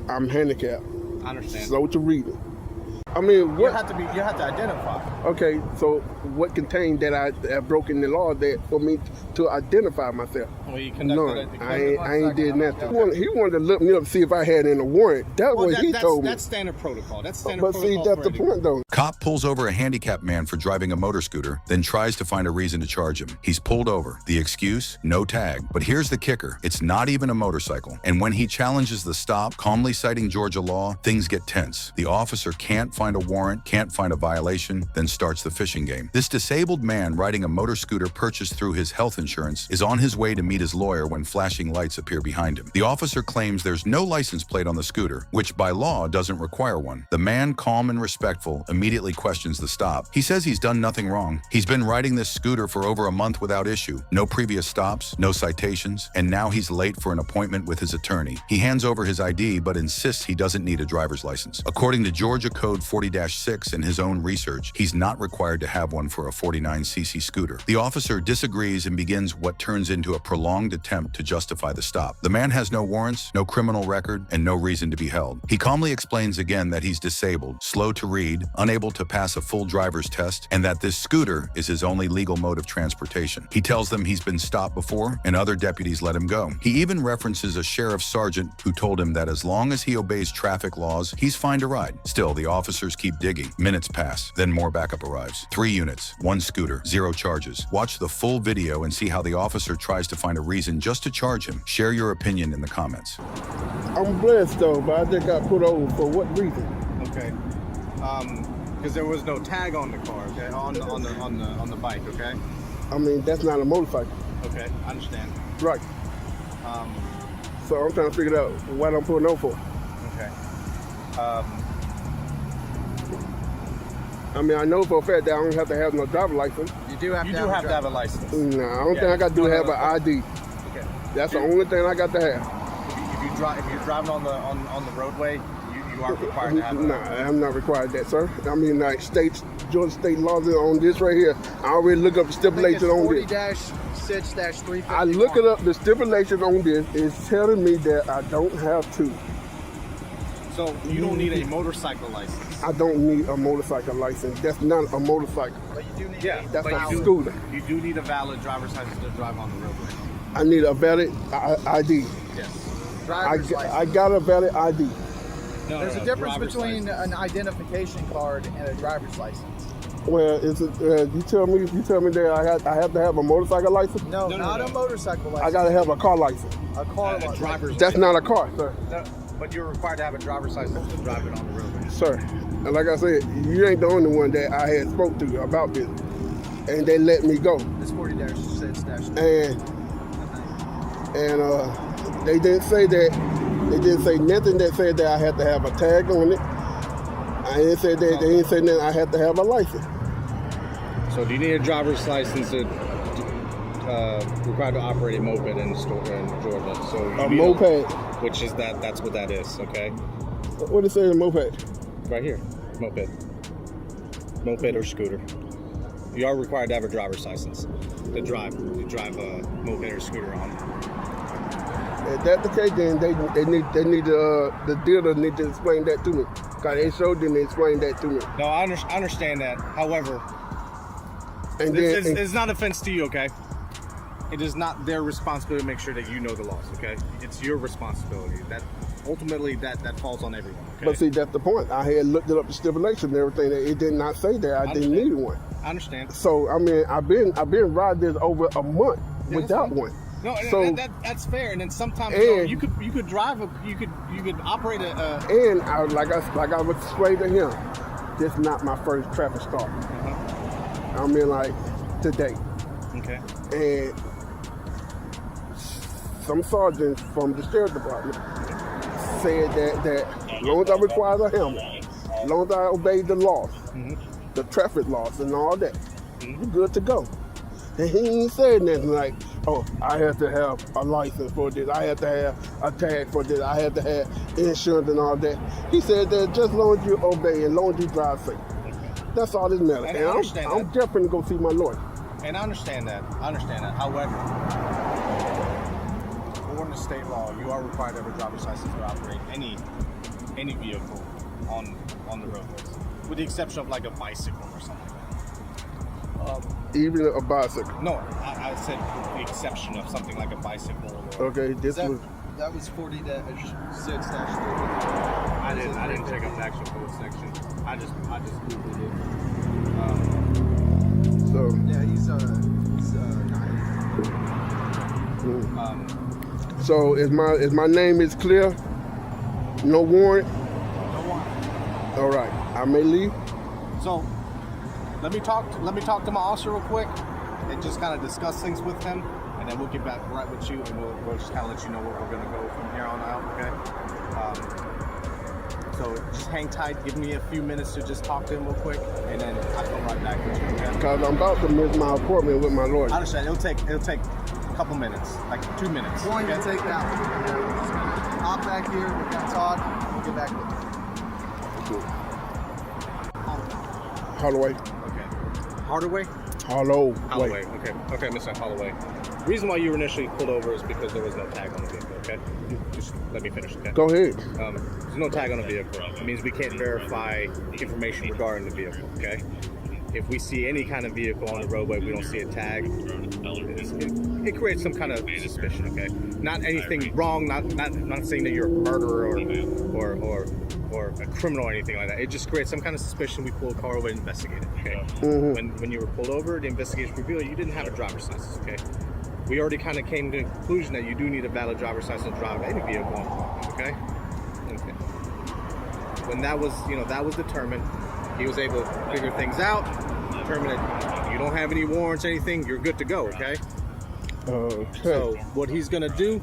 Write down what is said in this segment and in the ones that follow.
I'm handicapped. I understand. Slow to reading. I mean, You have to identify. Okay, so what contained that I have broken the law that for me to identify myself? Well, you I ain't did nothing. He wanted to look me up to see if I had any warrant. That's what he told me. That's standard protocol. That's standard but protocol. See, that's the point, though. Cop pulls over a handicapped man for driving a motor scooter, then tries to find a reason to charge him. He's pulled over. The excuse? No tag. But here's the kicker. It's not even a motorcycle. And when he challenges the stop, calmly citing Georgia law, things get tense. The officer can't find a warrant, can't find a violation, then starts the fishing game. This disabled man riding a motor scooter purchased through his health insurance is on his way to meet his lawyer when flashing lights appear behind him. The officer claims there's no license plate on the scooter, which by law doesn't require one. The man, calm and respectful, immediately questions the stop. He says he's done nothing wrong. He's been riding this scooter for over a month without issue. No previous stops, no citations, and now he's late for an appointment with his attorney. He hands over his ID but insists he doesn't need a driver's license. According to Georgia Code 40-6 and his own research, he's not required to have one for a 49cc scooter. The officer disagrees and begins what turns into a prolonged attempt to justify the stop. The man has no warrants, no criminal record, and no reason to be held. He calmly explains again that he's disabled, slow to read, unable to pass a full driver's test, and that this scooter is his only legal mode of transportation. He tells them he's been stopped before, and other deputies let him go. He even references a sheriff's sergeant who told him that as long as he obeys traffic laws, he's fine to ride. Still, the officers keep digging. Minutes pass, then more backup arrives. 3 units, 1 scooter, 0 charges. Watch the full video and see how the officer tries to find a reason just to charge him. Share your opinion in the comments. I'm blessed though, but I just got put over for what reason? Okay. Because there was no tag on the car, okay, on the bike, okay. I mean, that's not a motorcycle. Okay, I understand. Right. So I'm trying to figure out what I'm putting over for. Okay. I mean, I know for a fact that I don't have to have no driver's license. You do have to have a license. No, I don't think I got to have an ID. Okay. That's the only thing I got to have. If you're driving on the roadway, you are required to have. No, I'm not required that, sir. I mean, like Georgia state laws on this right here. I already look up the stipulations on this. 40-6-351. I look it up. The stipulations on this is telling me that I don't have to. So you don't need a motorcycle license. I don't need a motorcycle license. That's not a motorcycle. But you do need. That's a scooter. You do need a valid driver's license to drive on the roadway. I need a valid ID. Yes. I got a valid ID. There's a difference between an identification card and a driver's license. Well, you tell me that I have to have a motorcycle license? No, not a motorcycle license. I got to have a car license. A car license. Driver's That's not a car, sir. No, but you're required to have a driver's license to drive it on the roadway. Sir, and like I said, you ain't the only one that I had spoke to about this, and they let me go. It's 40-6-3. And they didn't say that. They didn't say nothing that said that I had to have a tag on it. I didn't say that. They didn't say that I had to have a license. So do you need a driver's license to required to operate a moped in Georgia? So A moped. Which is that's what that is, okay? What does it say in moped? Right here, moped or scooter. You are required to have a driver's license to drive a moped or scooter on. If that's the case, then they need the dealer need to explain that to me. Cause they showed them to explain that to me. No, I understand that. However, And it's not offense to you, okay? It is not their responsibility to make sure that you know the laws, okay? It's your responsibility. That ultimately that falls on everyone, okay? But see, that's the point. I had looked it up the stipulation and everything. That it did not say that I didn't need one. I understand. So I mean, I've been riding this over a month without one. No, so that's fair. And then sometimes you could operate a. And like I was explaining to him, this is not my first traffic stop. I mean, like today. Okay. And some sergeants from the sheriff department said that as long as I require a helmet, as long as I obey the laws, the traffic laws and all that, you're good to go. And he ain't said nothing like, oh, I have to have a license for this, I have to have a tag for this, I have to have insurance and all that. He said that just as long as you obey, as long as you drive safe. That's all that matters. And I'm definitely going to see my lawyer. And I understand that. However, according to state law, you are required to have a driver's license to operate any any vehicle on the roadways, with the exception of like a bicycle or something like that. Even a bicycle. No, I said with the exception of something like a bicycle. Or, Okay, this was. That was 40-6-3. I didn't check out the actual code section. I just googled it. So. Yeah, he's 9. So is my name is clear? No warrant. No warrant. All right, I may leave. So let me talk to my officer real quick and just kind of discuss things with him, and then we'll get back right with you, and we'll just kind of let you know where we're gonna go from here on out. Okay. So just hang tight. Give me a few minutes to just talk to him real quick, and then I'll come right back with you. Okay. Cause I'm about to miss my appointment with my lawyer. I understand. It'll take a couple minutes, like 2 minutes. Going to take that one. We're just gonna hop back here. We're gonna talk. We'll get back with you. Holloway. Okay. Hardaway? Holloway. Okay, Mr. Holloway. The reason why you were initially pulled over is because there was no tag on the vehicle, okay? Just let me finish, okay? Go ahead. There's no tag on the vehicle. It means we can't verify information regarding the vehicle, okay? If we see any kind of vehicle on the roadway, we don't see a tag, it creates some kind of suspicion, okay? Not anything wrong, not saying that you're a murderer or a criminal or anything like that. It just creates some kind of suspicion. We pull a car over and investigate it, okay? When you were pulled over, the investigation revealed you didn't have a driver's license, okay? We already kind of came to the conclusion that you do need a valid driver's license to drive any vehicle on the road, okay? Okay. When that was determined, he was able to figure things out, determine that you don't have any warrants, anything, you're good to go, okay? Okay. So what he's gonna do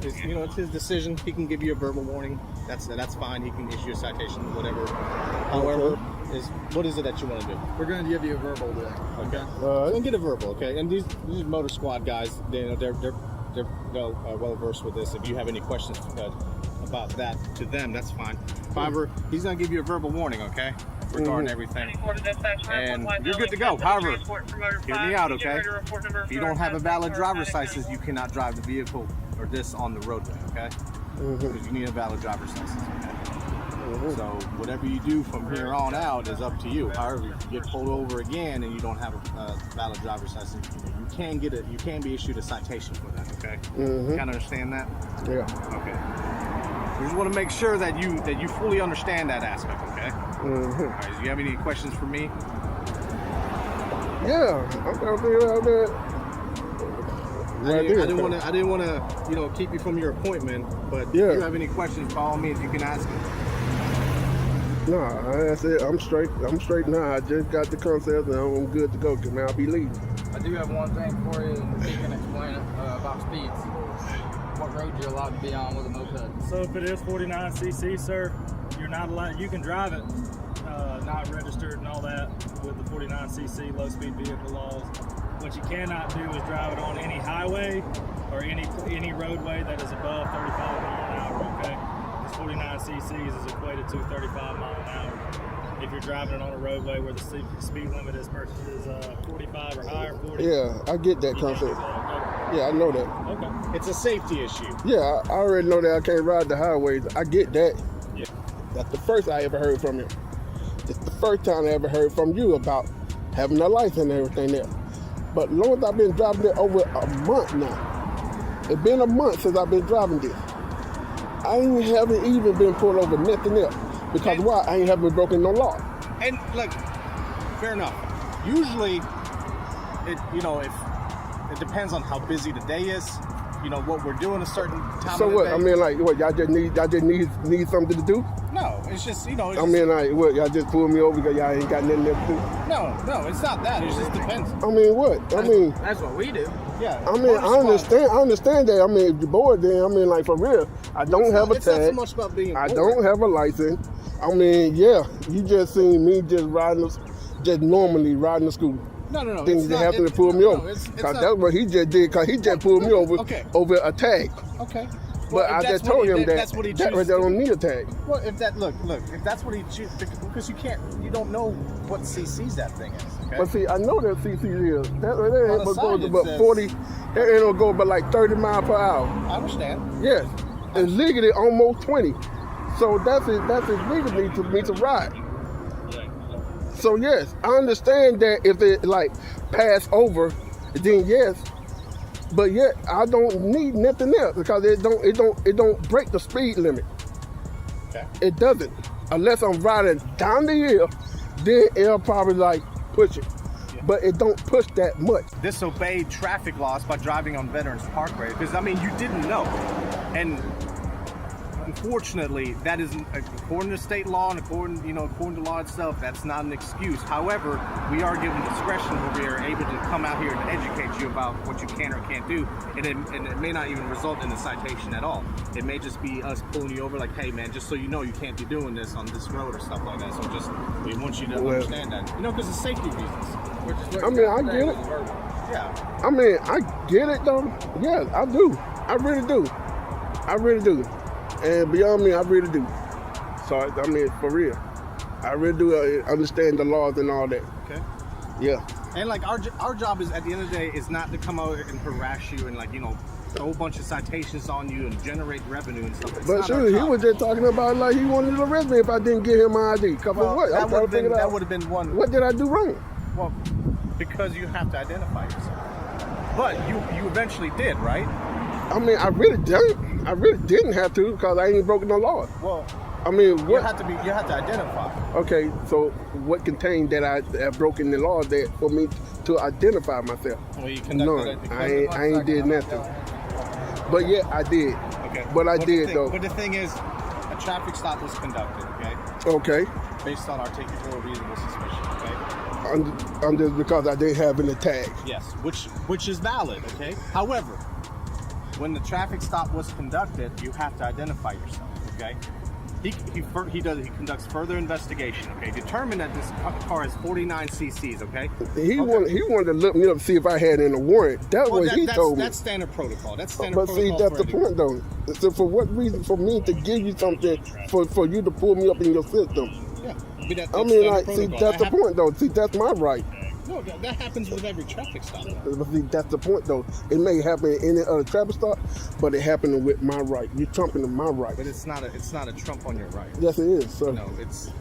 is, it's his decision. He can give you a verbal warning. That's fine. He can issue a citation, whatever. However, what is it that you want to do? We're gonna give you a verbal today. Okay. So get a verbal, okay? And these motor squad guys, they're well versed with this. If you have any questions about that to them, that's fine. However, he's gonna give you a verbal warning, okay, regarding everything, and you're good to go. However, hear me out, okay? If you don't have a valid driver's license, you cannot drive the vehicle or this on the roadway, okay? Because you need a valid driver's license, okay? So whatever you do from here on out is up to you. However, if you get pulled over again and you don't have a valid driver's license, you can be issued a citation for that, okay? You kind of understand that? Yeah. Okay. We just want to make sure that you fully understand that aspect, okay? All right, do you have any questions for me? Yeah. I didn't want to, keep you from your appointment, but if you have any questions, by all means, you can ask me. No, that's it. I'm straight now. I just got the concept and I'm good to go. Cause now I'll be leaving. I do have one thing for you, and you can explain it about speeds. What road you're allowed to be on with a moped? So if it is 49cc, sir, you're not allowed. You can drive it, not registered and all that, with the 49cc low-speed vehicle laws. What you cannot do is drive it on any highway or any roadway that is above 35 mile an hour. Okay, this 49cc is equated to 35 mile an hour. If you're driving it on a roadway where the speed limit is 45 or higher, 40. Yeah, I get that concept. Yeah, I know that. Okay. It's a safety issue. Yeah, I already know that I can't ride the highways. I get that. Yeah. That's the first I ever heard from you. It's the first time I ever heard from you about having a license and everything there. But long as I've been driving it over a month now. It's been a month since I've been driving this. I haven't even been pulled over nothing else. Because why? I ain't haven't broken no law. And look, fair enough. Usually, it depends on how busy the day is. What we're doing a certain time. So of the what? day. I mean, like, what? Y'all just need something to do? No, it's just I mean, like, what? Y'all just pull me over because y'all ain't got nothing else to do? No, it's not that. It just depends. I mean, what? That's what we do. Yeah. I understand that. I mean, if you're bored, then I mean, like, for real, I don't have a It's not so tag. much about being I bored. don't have a license. I mean, yeah, you just seen me just normally riding the scooter. No. Things that happened to pull me over. It's Cause not- that's what he just did. Cause he just pulled me over Okay. over a tag. Okay. But Well, I if just that's told what he- him that that's what he that chooses they to don't need a tag. Well, if that's what he chooses, because you don't know what CC's that thing is. Okay. But see, I know that CC is. That On ain't the gonna sign go it to about says- 40. It ain't gonna go but like 30 miles per hour. I understand. Yes, it's legally almost 20. So that's legally to me to ride. So yes, I understand that if they like pass over, then yes. But yet I don't need nothing else because it don't break the speed limit. Okay. It doesn't. Unless I'm riding down the hill, then it'll probably like push it. Yeah. But it don't push that much. Disobeyed traffic laws by driving on Veterans Parkway, because I mean you didn't know, and unfortunately that isn't according to state law and according to law itself. That's not an excuse. However, we are given discretion where we are able to come out here and educate you about what you can or can't do, and it may not even result in a citation at all. It may just be us pulling you over, like, hey man, just so you know, you can't be doing this on this road or stuff like that. So we want you to understand that, because of safety reasons. I mean, I get it. Yeah. I mean, I get it though. Yeah, I do. I really do. I really do. And beyond me, I really do. So, I mean, for real. I really do understand the laws and all that. Okay. Yeah. And like our job is, at the end of the day, is not to come out and harass you and throw a bunch of citations on you and generate revenue and stuff. But sure, he was just talking about like he wanted to arrest me if I didn't give him my ID. Well, what? that would have been one. What did I do wrong? Well, because you have to identify yourself. But you eventually did, right? I mean, I really didn't. I really didn't have to because I ain't broken the law. Well, I mean, what? You have to identify. Okay, so what contained that I have broken the law that for me to identify myself? Well, you No, I ain't did nothing. But yeah, I did. Okay. But I did though. But the thing is, a traffic stop was conducted. Okay. Based on articulable reasonable suspicion. Okay. I'm just because I didn't have any tag. Yes, which is valid. Okay. However, when the traffic stop was conducted, you have to identify yourself. Okay. He conducts further investigation. Okay. Determine that this car has 49 cc's. Okay. He wanted to look me up to see if I had any warrant. That's what he told me. That's standard protocol. That's standard but protocol. See, that's the point though. So for what reason for me to give you something for you to pull me up in your system? Yeah. I mean, like, see, that's the point though. See, that's my right. No, that happens with every traffic stop. But see, that's the point though. It may happen in any other traffic stop, but it happened with my right. You're trumping my right. But it's not a trump on your right. Yes, it is. So. No, it's.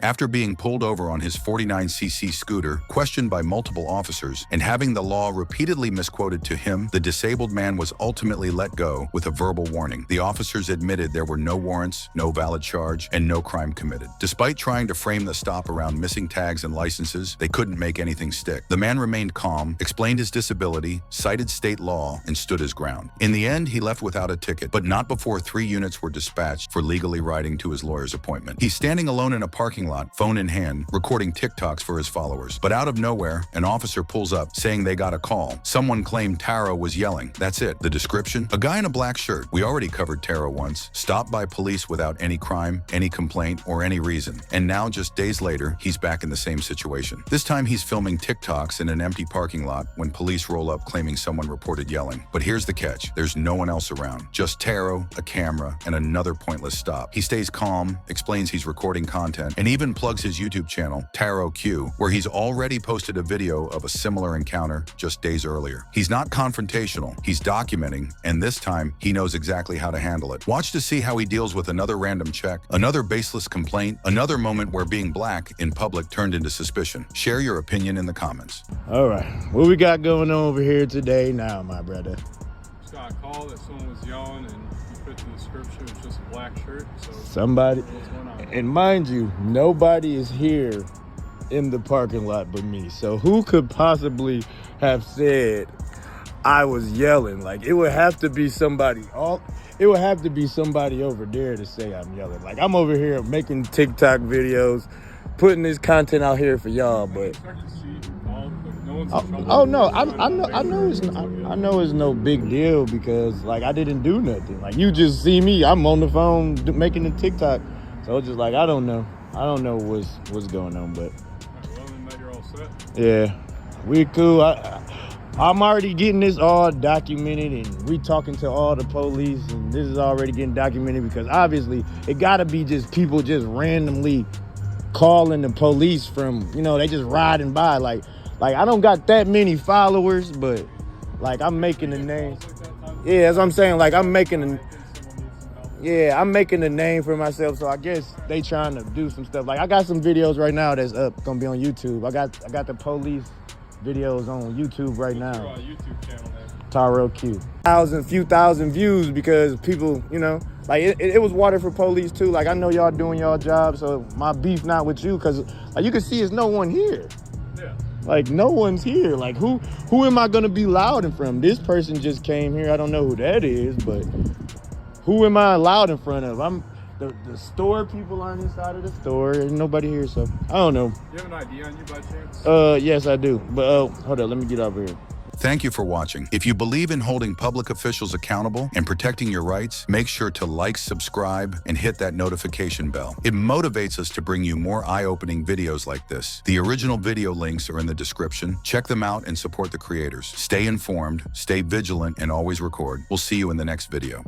After being pulled over on his 49cc scooter, questioned by multiple officers, and having the law repeatedly misquoted to him, the disabled man was ultimately let go with a verbal warning. The officers admitted there were no warrants, no valid charge, and no crime committed. Despite trying to frame the stop around missing tags and licenses, they couldn't make anything stick. The man remained calm, explained his disability, cited state law, and stood his ground. In the end, he left without a ticket, but not before 3 units were dispatched for legally riding to his lawyer's appointment. He's standing alone in a parking lot, phone in hand, recording TikToks for his followers. But out of nowhere, an officer pulls up, saying they got a call. Someone claimed Taro was yelling. That's it. The description? A guy in a black shirt. We already covered Taro once. Stopped by police without any crime, any complaint, or any reason. And now, just days later, he's back in the same situation. This time he's filming TikToks in an empty parking lot when police roll up claiming someone reported yelling. But here's the catch. There's no one else around. Just Taro, a camera, and another pointless stop. He stays calm, explains he's recording content, and even plugs his YouTube channel, Taro Q, where he's already posted a video of a similar encounter just days earlier. He's not confrontational, he's documenting, and this time he knows exactly how to handle it. Watch to see how he deals with another random check, another baseless complaint, another moment where being black in public turned into suspicion. Share your opinion in the comments. All right, what we got going on over here today now, my brother? Just got a call that someone was yelling, and you put the description, it was just a black shirt. So Somebody, what's going on? and mind you, nobody is here in the parking lot but me. So who could possibly have said I was yelling? Like, it would have to be somebody. It would have to be somebody over there to say I'm yelling. Like, I'm over here making TikTok videos, putting this content out here for y'all, but. Oh no! I know it's no big deal because like I didn't do nothing. Like you just see me, I'm on the phone making a TikTok, so it's just like I don't know what's going on, but You're all set. yeah, we cool. I'm already getting this all documented, and we talking to all the police, and this is already getting documented because obviously it gotta be just people just randomly calling the police from they just riding by like I don't got that many followers, but like I'm making a name. Yeah, that's what I'm saying. Like I'm making a Yeah, I'm making a name for myself, so I guess they trying to do some stuff. Like I got some videos right now that's up, gonna be on YouTube. I got the police videos on YouTube right What's now. your YouTube channel name? Taro Q. Few thousand views because people, you know, like it was water for police too. Like I know y'all doing y'all job, so my beef not with you, cause like you can see there's no one here. Yeah. Like no one's here. Like who am I gonna be louding from? This person just came here. I don't know who that is, but who am I loud in front of? I'm the store people on inside of the store. Ain't nobody here, so I don't know. Do you have an ID on you by chance? Yes I do. But hold on, let me get over here. Thank you for watching. If you believe in holding public officials accountable and protecting your rights, make sure to like, subscribe, and hit that notification bell. It motivates us to bring you more eye-opening videos like this. The original video links are in the description. Check them out and support the creators. Stay informed, stay vigilant, and always record. We'll see you in the next video.